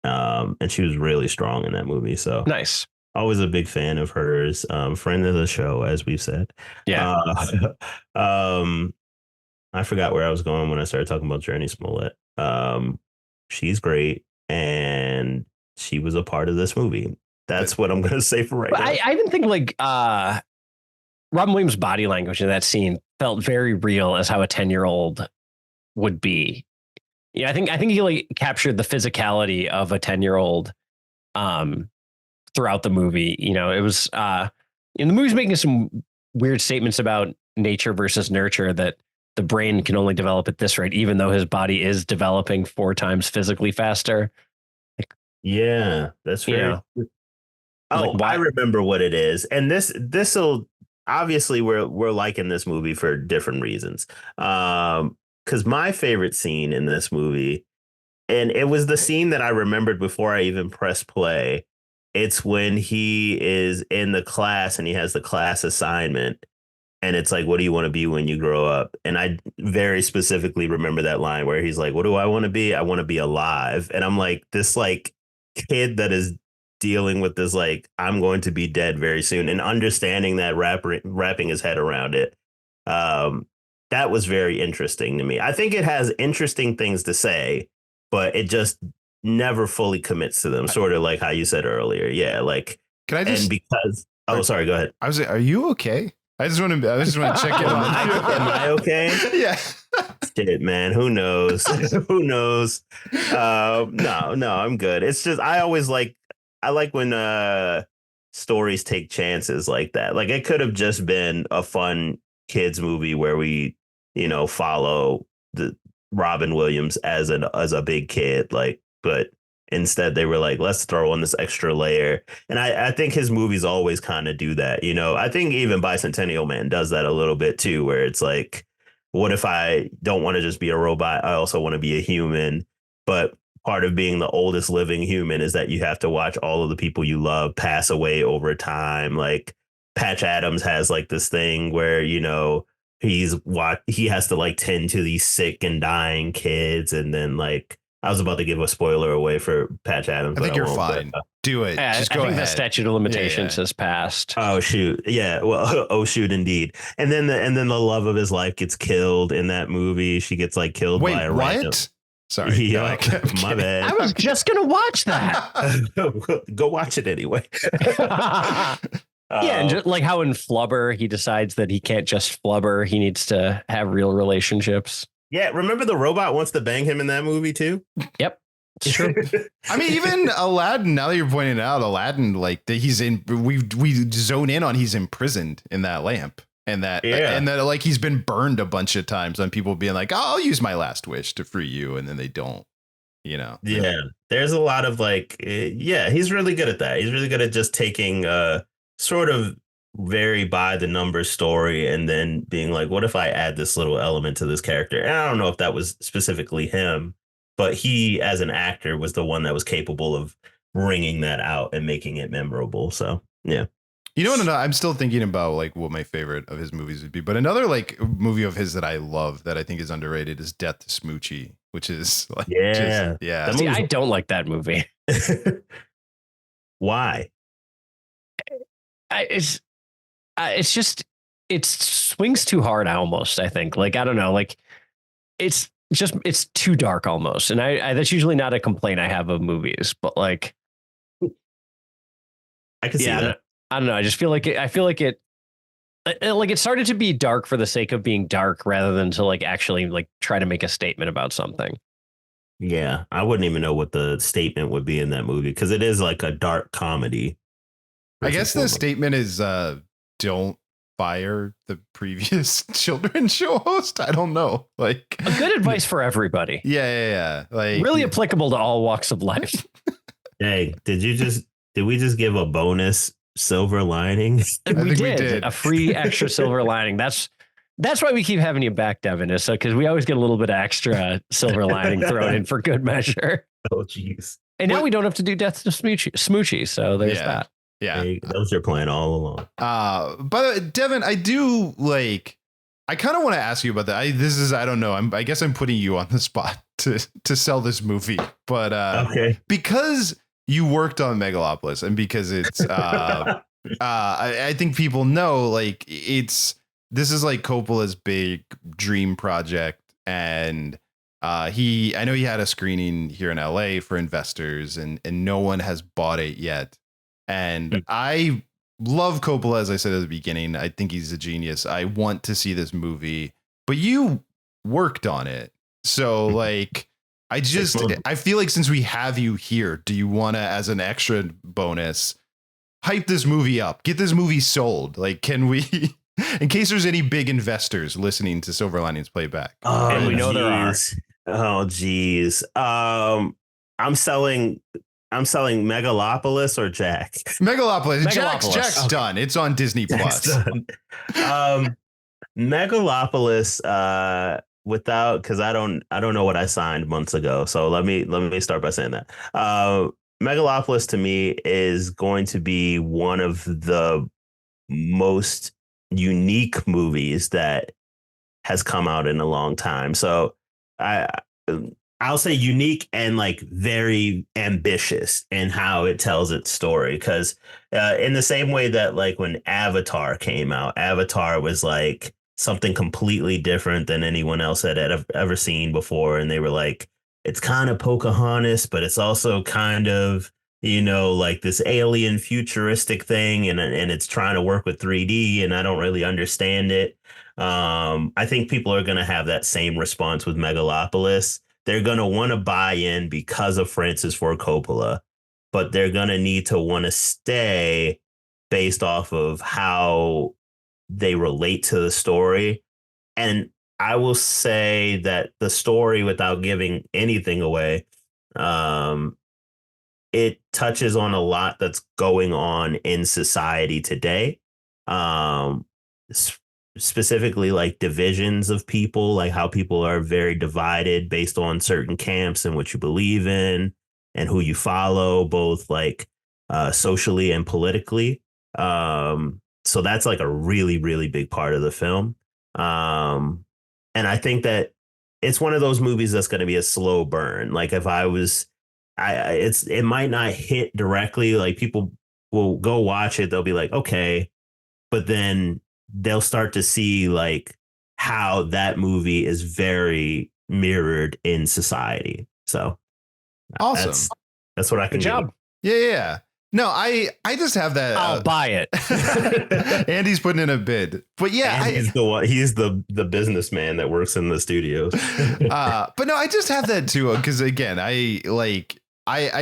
And she was really strong in that movie. So nice. Always a big fan of hers. Friend of the show, as we've said. Yeah. I forgot where I was going when I started talking about Jurnee Smollett. She's great, and she was a part of this movie. That's what I'm going to say for right now. I even think like Robin Williams' body language in that scene felt very real as how a 10-year-old would be. Yeah, I think he like captured the physicality of a 10-year-old throughout the movie. It was the movie's making some weird statements about nature versus nurture, that the brain can only develop at this rate, even though his body is developing 4 times physically faster. Yeah, that's very. I remember what it is, and this'll obviously we're liking this movie for different reasons. Because my favorite scene in this movie, and it was the scene that I remembered before I even pressed play. It's when he is in the class and he has the class assignment. And it's like, what do you want to be when you grow up? And I very specifically remember that line where he's like, what do I want to be? I want to be alive. And I'm like, this like kid that is dealing with this, like, I'm going to be dead very soon, and understanding that, wrapping his head around it. that was very interesting to me. I think it has interesting things to say, but it just never fully commits to them. Sort of like how you said earlier. Yeah. Like, Can I just, and because, oh, sorry, go ahead. I was like, are you okay? I just want to check in on Am I okay? Yeah. Shit, man. Who knows? Who knows? No, I'm good. It's just I like when stories take chances like that. Like it could have just been a fun kids movie where we, follow the Robin Williams as a big kid. Like, but instead they were like, let's throw on this extra layer. And I think his movies always kind of do that. I think even Bicentennial Man does that a little bit too, where it's like, what if I don't want to just be a robot? I also want to be a human. But part of being the oldest living human is that you have to watch all of the people you love pass away over time. Like Patch Adams has like this thing where, he has to like tend to these sick and dying kids. And then like, I was about to give a spoiler away for Patch Adams. I think you're fine. Do it. Yeah, Just I go think ahead. the statute of limitations has passed. Oh shoot. Yeah. Well, oh shoot, indeed. And then the love of his life gets killed in that movie. She gets like killed by a random. What? Sorry. Yeah, No, I'm my kidding. bad. I was just gonna watch that. Go watch it anyway. Yeah, and just like how in Flubber he decides that he can't just flubber; he needs to have real relationships. Yeah, remember the robot wants to bang him in that movie too? Yep, it's true. I mean, even Aladdin, now that you're pointing it out, Aladdin, like he's in, we zone in on he's imprisoned in that lamp and that like he's been burned a bunch of times on people being like, oh, I'll use my last wish to free you. And then they don't, Yeah. There's a lot of like, he's really good at that. He's really good at just taking sort of very by the numbers story and then being like, what if I add this little element to this character? And I don't know if that was specifically him, but he as an actor was the one that was capable of bringing that out and making it memorable. So yeah. I'm still thinking about like what my favorite of his movies would be, but another like movie of his that I love that I think is underrated is Death to Smoochie, which is like See, I don't like that movie. Why? It swings too hard almost, I think. Like, I don't know, like it's too dark almost. And I that's usually not a complaint I have of movies, but like, I can see that. I don't know. I just feel like it started to be dark for the sake of being dark rather than to like actually like try to make a statement about something. Yeah. I wouldn't even know what the statement would be in that movie because it is like a dark comedy. I guess the statement is don't fire the previous children's show host. I don't know. Like a good advice for everybody. Yeah. Like really applicable to all walks of life. Hey, did we just give a bonus silver lining? We did a free extra silver lining. That's why we keep having you back, Devin, is so because we always get a little bit of extra silver lining thrown in for good measure. Oh, jeez. And now we don't have to do Death to Smoochie. So there's that. Yeah, that was your plan all along. But Devin, I do like. I kind of want to ask you about that. I don't know. I guess I'm putting you on the spot to sell this movie, but okay, because you worked on Megalopolis and because it's I think people know like this is like Coppola's big dream project, and I know he had a screening here in LA for investors, and no one has bought it yet. And I love Coppola, as I said at the beginning. I think he's a genius. I want to see this movie, but you worked on it. So like, I feel like since we have you here, do you want to, as an extra bonus, hype this movie up, get this movie sold? Like, can we, in case there's any big investors listening to Silver Linings Playback? Oh, and we know there are. Oh, geez. I'm selling Megalopolis or Jack. Megalopolis. Jack's done. It's on Disney Plus. Megalopolis, because I don't know what I signed months ago. So let me start by saying that. Megalopolis to me is going to be one of the most unique movies that has come out in a long time. So I'll say unique and like very ambitious in how it tells its story. Because in the same way that like when Avatar came out, Avatar was like something completely different than anyone else had ever seen before. And they were like, it's kind of Pocahontas, but it's also kind of, like this alien futuristic thing. And it's trying to work with 3D, and I don't really understand it. I think people are going to have that same response with Megalopolis. They're going to want to buy in because of Francis Ford Coppola, but they're going to need to want to stay based off of how they relate to the story. And I will say that the story, without giving anything away, it touches on a lot that's going on in society today. Specifically like divisions of people, like how people are very divided based on certain camps and what you believe in and who you follow, both like socially and politically. So that's like a really, really big part of the film. And I think that it's one of those movies that's going to be a slow burn. Like if I was, it might not hit directly. Like people will go watch it. They'll be like, okay, but then they'll start to see like how that movie is very mirrored in society. So awesome. That's what I can Good job. do. Yeah. No, I just have that. I'll buy it. Andy's putting in a bid, but yeah, he's the businessman that works in the studios. But no, I just have that too. Because again, I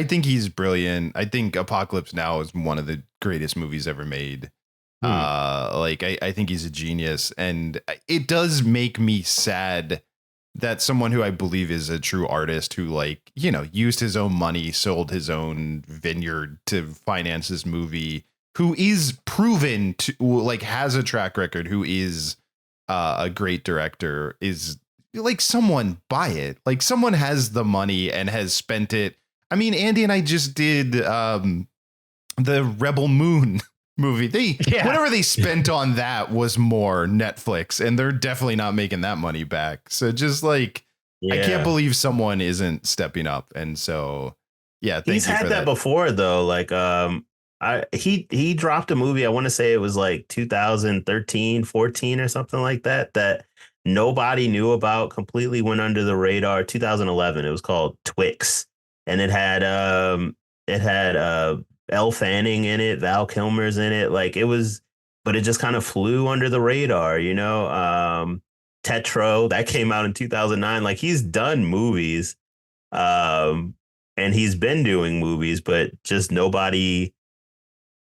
think he's brilliant. I think Apocalypse Now is one of the greatest movies ever made. I think he's a genius, and it does make me sad that someone who I believe is a true artist who used his own money, sold his own vineyard to finance this movie, who is proven to has a track record, who is a great director, is like, someone buy it. Like someone has the money and has spent it. I mean, Andy and I just did the Rebel Moon movie. Whatever they spent on that was more Netflix, and they're definitely not making that money back. So just I can't believe someone isn't stepping up. And so he's had that before though. He dropped a movie, I want to say it was like 2013 14 or something like that nobody knew about, completely went under the radar. 2011, it was called Twix, and it had Elle Fanning in it, Val Kilmer's in it. But it just kind of flew under the radar, Tetro, that came out in 2009. He's done movies, and he's been doing movies, but just nobody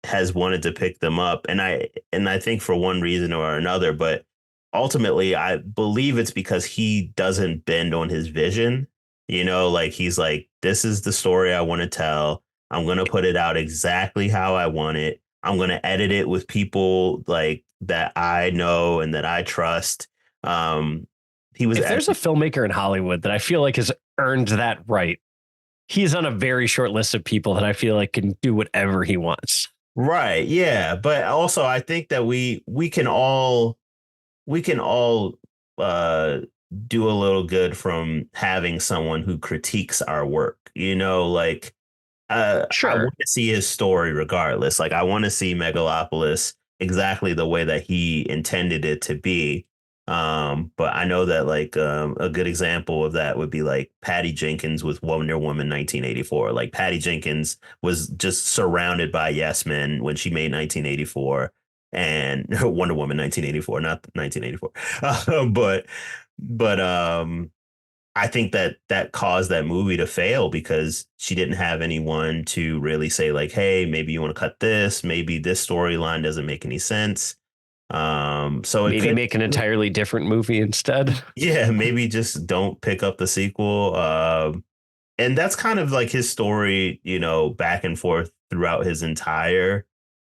has wanted to pick them up. And I think for one reason or another, but ultimately I believe it's because he doesn't bend on his vision. He's like, this is the story I want to tell. I'm going to put it out exactly how I want it. I'm going to edit it with people that I know and that I trust. If there's a filmmaker in Hollywood that I feel like has earned that right, he's on a very short list of people that I feel like can do whatever he wants. Right. Yeah. But also I think that we can all do a little good from having someone who critiques our work, sure. I want to see his story regardless. I want to see Megalopolis exactly the way that he intended it to be. But I know that a good example of that would be Patty Jenkins with Wonder Woman 1984. Patty Jenkins was just surrounded by yes men when she made 1984 and Wonder Woman 1984, not 1984. But I think that caused that movie to fail because she didn't have anyone to really say hey, maybe you want to cut this. Maybe this storyline doesn't make any sense. So maybe make an entirely different movie instead. Yeah, maybe just don't pick up the sequel. And that's kind of his story, back and forth throughout his entire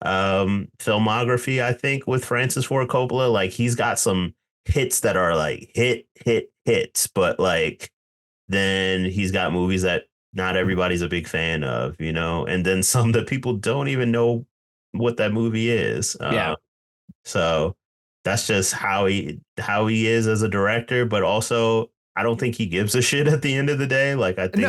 filmography. I think with Francis Ford Coppola, he's got some hits that are hits, but then he's got movies that not everybody's a big fan of, and then some that people don't even know what that movie is. So that's just how he is as a director. But also I don't think he gives a shit at the end of the day. Like, I think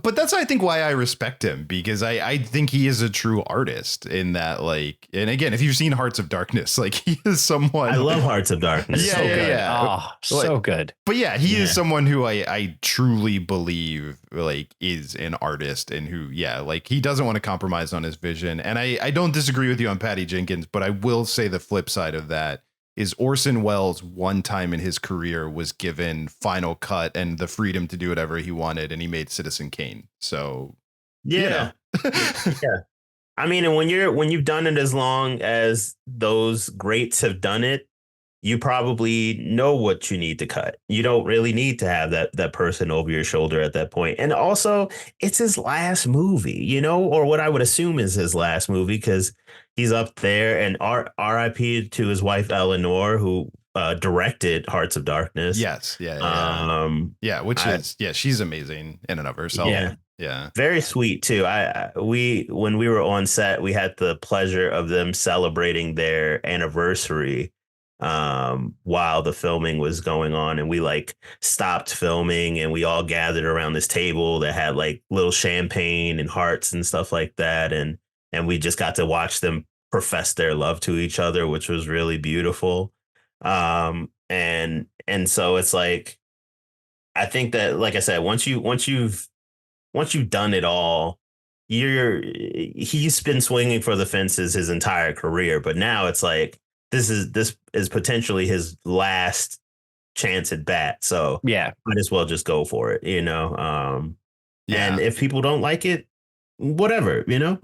but that's, I think, why I respect him, because I think he is a true artist in that, like, and again, if you've seen Hearts of Darkness, like, he is someone. I love Hearts of Darkness. Yeah, So good. yeah. Oh, so good. But yeah, he is someone who I truly believe, like, is an artist, and who, yeah, like, he doesn't want to compromise on his vision. And I don't disagree with you on Patty Jenkins, but I will say the flip side of that is Orson Welles one time in his career was given final cut and the freedom to do whatever he wanted, and he made Citizen Kane. So yeah. Yeah. I mean, and when you've done it as long as those greats have done it, you probably know what you need to cut. You don't really need to have that person over your shoulder at that point. And also, it's his last movie, you know, or what I would assume is his last movie, because he's up there. And RIP to his wife, Eleanor, who directed Hearts of Darkness. Yes. Yeah. She's amazing in and of herself. Yeah. Very sweet too. When we were on set, we had the pleasure of them celebrating their anniversary while the filming was going on, and we like stopped filming and we all gathered around this table that had like little champagne and hearts and stuff like that, and we just got to watch them profess their love to each other, which was really beautiful. And so it's like, I think that, like I said, once you've done it all, he's been swinging for the fences his entire career, but now it's like, this is potentially his last chance at bat. So yeah, might as well just go for it, you know? And if people don't like it, whatever, you know,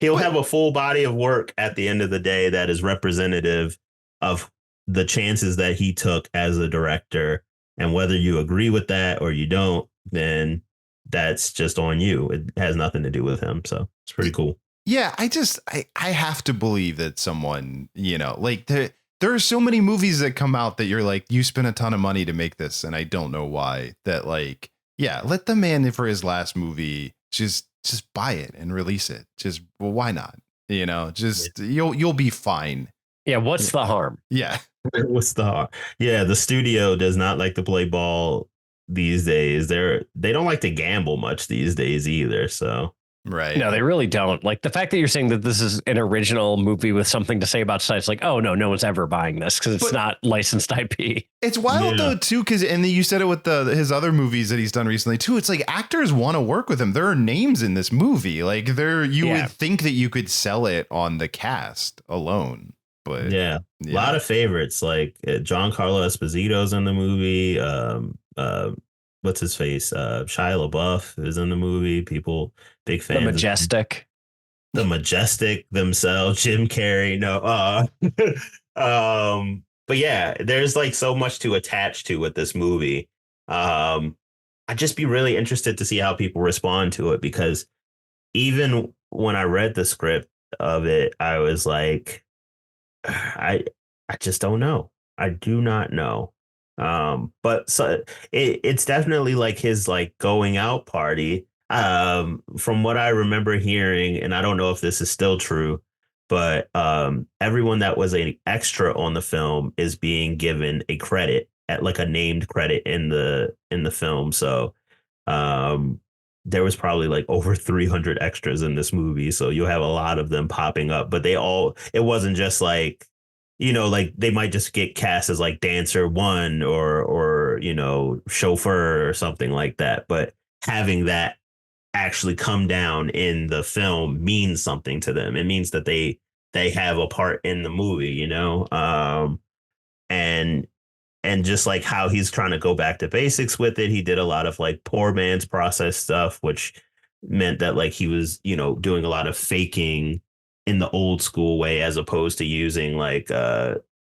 he'll have a full body of work at the end of the day that is representative of the chances that he took as a director. And whether you agree with that or you don't, then that's just on you. It has nothing to do with him. So it's pretty cool. Yeah, I have to believe that someone, you know, like there are so many movies that come out that you're like, you spent a ton of money to make this, and I don't know why. That, like, yeah, let the man for his last movie just buy it and release it. Just, well, why not? You know, just you'll be fine. Yeah, what's the harm? Yeah. What's the harm? Yeah, the studio does not like to play ball these days. They don't like to gamble much these days either, so. Right. No, they really don't. Like, the fact that you're saying that this is an original movie with something to say about society, it's like, oh, no one's ever buying this because it's not licensed IP. It's wild, though, too, because, and you said it with his other movies that he's done recently, too. It's like actors want to work with him. There are names in this movie. Like, you would think that you could sell it on the cast alone. But a lot of favorites, like Giancarlo Esposito's in the movie. What's his face? Shia LaBeouf is in the movie. People, big fans. The Majestic themselves, Jim Carrey. No, but yeah, there's like so much to attach to with this movie. I'd just be really interested to see how people respond to it, because even when I read the script of it, I was like, I just don't know. I do not know. But so it's definitely like his like going out party. From what I remember hearing, and I don't know if this is still true, but everyone that was an extra on the film is being given a credit, at like a named credit in the film. So there was probably like over 300 extras in this movie, so you'll have a lot of them popping up, but it wasn't just like, you know, like they might just get cast as like dancer one or you know, chauffeur or something like that, but having that actually come down in the film means something to them. It means that they have a part in the movie, you know. And just like how he's trying to go back to basics with it, he did a lot of like poor man's process stuff, which meant that like he was, you know, doing a lot of faking in the old school way, as opposed to using like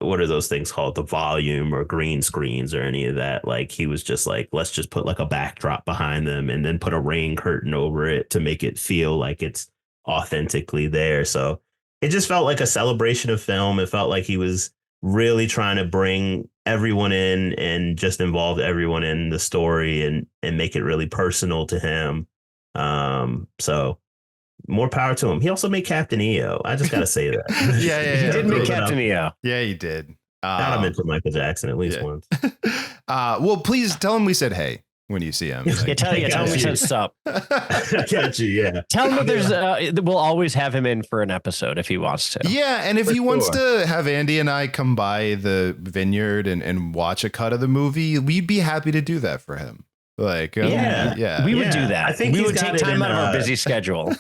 what are those things called, the volume or green screens or any of that. Like he was just like, let's just put like a backdrop behind them and then put a rain curtain over it to make it feel like it's authentically there. So it just felt like a celebration of film. It felt like he was really trying to bring everyone in and just involve everyone in the story and make it really personal to him. So more power to him. He also made Captain EO. I just got to say that. Yeah. He did make Captain EO. Yeah, he did. Got him into Michael Jackson at least once. Well, please tell him we said hey when you see him. Tell him we said sup. I got you. Yeah. Tell him that we'll always have him in for an episode if he wants to. Yeah, and if he wants to have Andy and I come by the vineyard and watch a cut of the movie, we'd be happy to do that for him. Like, yeah, we would do that. I think we would take time out of our busy schedule.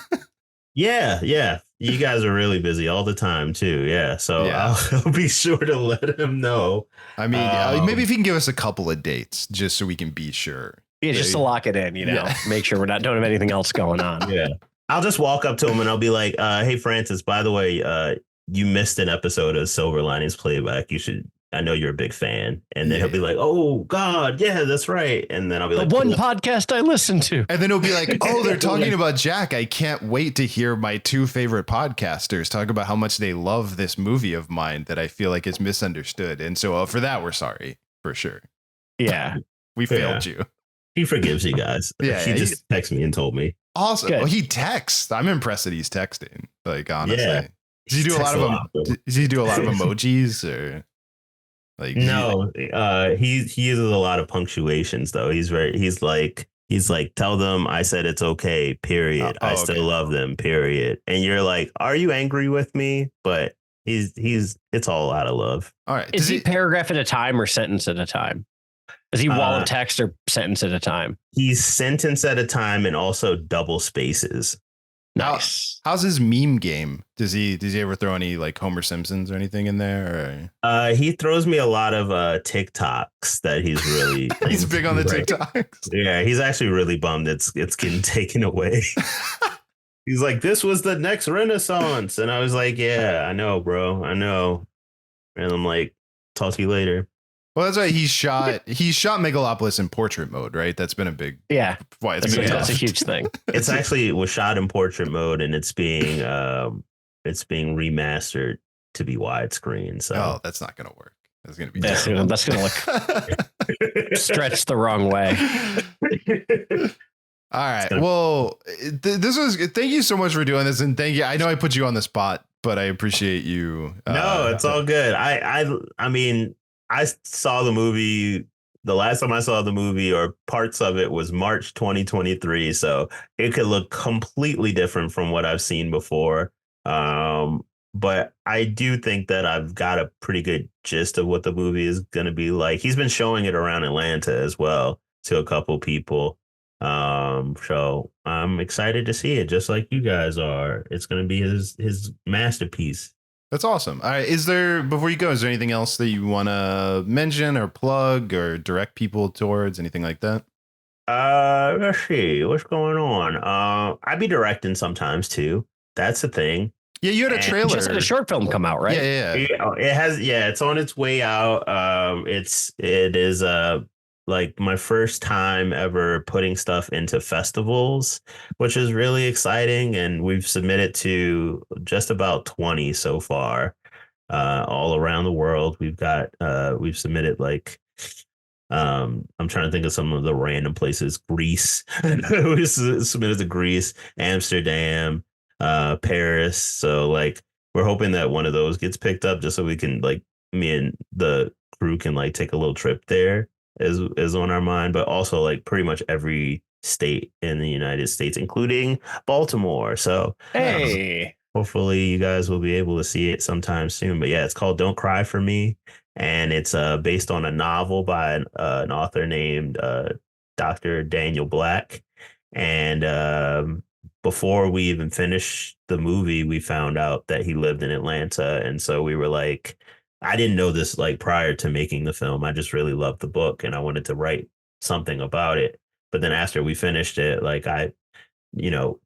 Yeah. You guys are really busy all the time too. Yeah. So I'll be sure to let him know. I mean, maybe if he can give us a couple of dates just so we can be sure. Yeah, just to lock it in, make sure don't have anything else going on. Yeah. I'll just walk up to him and I'll be like, hey, Francis, by the way, you missed an episode of Silver Linings Playback. I know you're a big fan. And then he'll be like, oh, God, yeah, that's right. And then I'll be like, the one podcast I listened to. And then he'll be like, oh, they're talking about Jack. I can't wait to hear my two favorite podcasters talk about how much they love this movie of mine that I feel like is misunderstood. And so for that, we're sorry, for sure. Yeah. We failed you. He forgives you guys. Yeah, he just texted me and told me. Awesome. Well, he texts. I'm impressed that he's texting. Like, honestly. Yeah. Does he do a lot of emojis or... Like no, he uses a lot of punctuations though. He's like, tell them I said it's okay, period. I still love them, period. And you're like, are you angry with me? But it's all out of love. All right. Is he paragraph at a time or sentence at a time? Is he wall of text or sentence at a time? He's sentence at a time and also double spaces. Nice. How's his meme game? Does he ever throw any like Homer Simpsons or anything in there? Or? He throws me a lot of TikToks that he's really he's big on the TikToks. Yeah, he's actually really bummed it's getting taken away. He's like, this was the next Renaissance, and I was like, yeah, I know, bro, I know. And I'm like, talk to you later. Well, that's right. He shot Megalopolis in portrait mode, right? That's been a big Why that's a huge thing. It's actually was shot in portrait mode, and it's being remastered to be widescreen. So that's not going to work. That's going to be that's going to look stretched the wrong way. All right. Well, thank you so much for doing this, and thank you. I know I put you on the spot, but I appreciate you. No, it's all good. I mean. I saw the movie. The last time I saw the movie or parts of it was March 2023. So it could look completely different from what I've seen before. But I do think that I've got a pretty good gist of what the movie is going to be like. He's been showing it around Atlanta as well to a couple people. So I'm excited to see it just like you guys are. It's going to be his masterpiece. That's awesome. All right. Before you go, is there anything else that you want to mention or plug or direct people towards, anything like that? Let's see. What's going on? I'd be directing sometimes too. That's the thing. Yeah, you had a trailer. Just had a short film come out, right? Yeah. It has. Yeah, it's on its way out. It is like my first time ever putting stuff into festivals, which is really exciting. And we've submitted to just about 20 so far, all around the world. We've submitted like, I'm trying to think of some of the random places. Greece, we submitted to Greece, Amsterdam, Paris. So like, we're hoping that one of those gets picked up just so we can like, me and the crew can like take a little trip there. Is on our mind, but also like pretty much every state in the United States, including Baltimore. So hey, hopefully you guys will be able to see it sometime soon. But yeah, it's called Don't Cry for Me, and it's based on a novel by an author named Dr. Daniel Black. And before we even finished the movie, we found out that he lived in Atlanta, and so we were like, I didn't know this like prior to making the film. I just really loved the book and I wanted to write something about it. But then after we finished it, like I,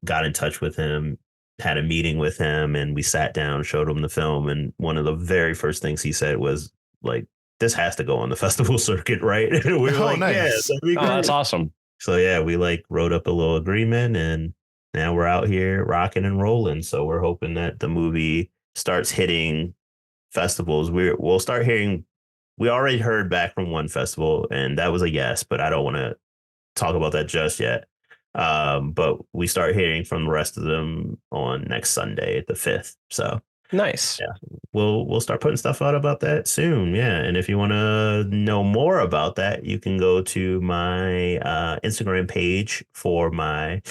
got in touch with him, had a meeting with him, and we sat down, showed him the film. And one of the very first things he said was like, this has to go on the festival circuit, right? And we were like, nice. Yeah, that's awesome. So yeah, we like wrote up a little agreement and now we're out here rocking and rolling. So we're hoping that the movie starts hitting festivals. We'll start hearing. We already heard back from one festival, and that was a yes, but I don't want to talk about that just yet. But we start hearing from the rest of them on next Sunday, the 5th. So Nice. Yeah, we'll start putting stuff out about that soon. Yeah, and if you want to know more about that, you can go to my Instagram page for my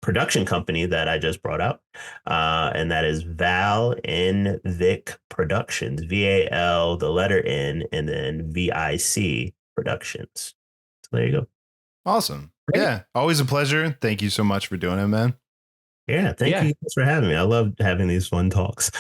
production company that I just brought out, and that is Val N Vic Productions, VAL, the letter N, and then VIC Productions. So there you go. Awesome. Great. Yeah, always a pleasure. Thank you so much for doing it, man. Yeah, thank you guys for having me. I love having these fun talks.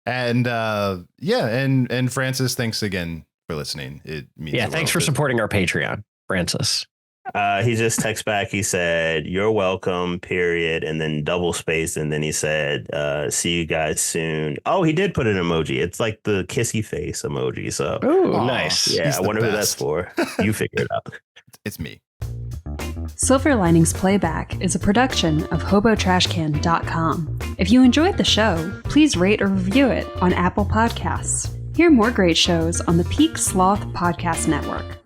And and Francis, thanks again for listening. It means Thanks for supporting our Patreon, Francis. He just texted back. He said, "You're welcome," period, and then double space, and then he said, "See you guys soon." Oh, he did put an emoji. It's like the kissy face emoji. So, oh, nice. Yeah, I wonder who that's for. You figure it out. It's me. Silver Linings Playback is a production of HoboTrashCan.com. If you enjoyed the show, please rate or review it on Apple Podcasts. Hear more great shows on the Peak Sloth Podcast Network.